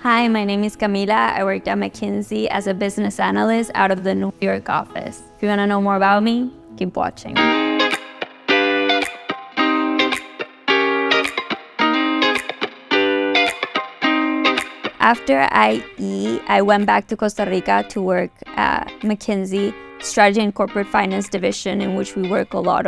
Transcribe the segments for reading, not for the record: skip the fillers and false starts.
Hi, my name is Camila. I worked at McKinsey as a business analyst out of the New York office. If you want to know more about me, keep watching. After IE, I went back to Costa Rica to work at McKinsey Strategy and Corporate Finance Division, in which we work do a lot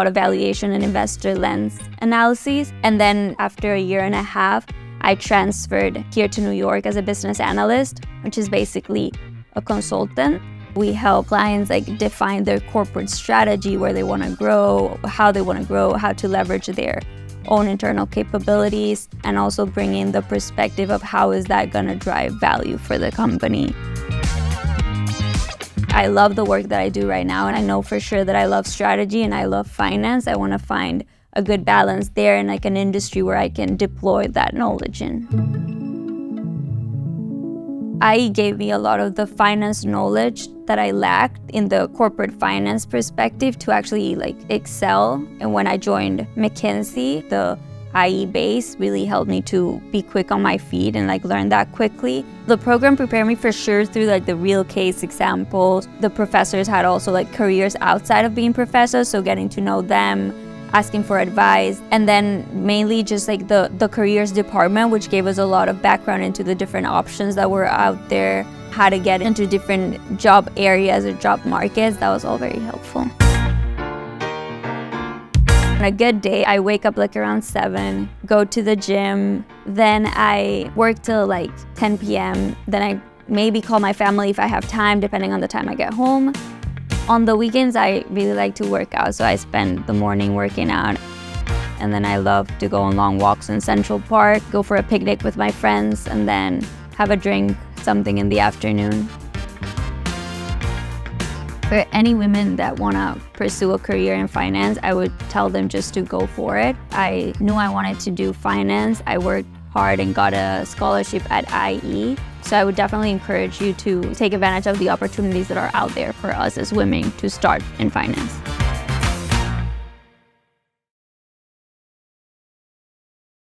of valuation and investor lens analyses. And then after a year and a half, I transferred here to New York as a business analyst, which is basically a consultant. We help clients define their corporate strategy, where they want to grow, how to leverage their own internal capabilities, and also bring in the perspective of how is that going to drive value for the company. I love the work that I do right now, and I know for sure that I love strategy and I love finance. I want to find a good balance there in an industry where I can deploy that knowledge in. IE gave me a lot of the finance knowledge that I lacked in the corporate finance perspective to actually excel. And when I joined McKinsey, the IE base really helped me to be quick on my feet and learn that quickly. The program prepared me for sure through the real case examples. The professors had also careers outside of being professors, so getting to know them, asking for advice, and then mainly just the careers department, which gave us a lot of background into the different options that were out there, how to get into different job areas or job markets. That was all very helpful. On a good day, I wake up around 7, go to the gym, then I work till 10 p.m. Then I maybe call my family if I have time, depending on the time I get home. On the weekends, I really like to work out, so I spend the morning working out. And then I love to go on long walks in Central Park, go for a picnic with my friends, and then have a drink, something in the afternoon. For any women that want to pursue a career in finance, I would tell them just to go for it. I knew I wanted to do finance. I worked hard and got a scholarship at IE. So I would definitely encourage you to take advantage of the opportunities that are out there for us as women to start in finance.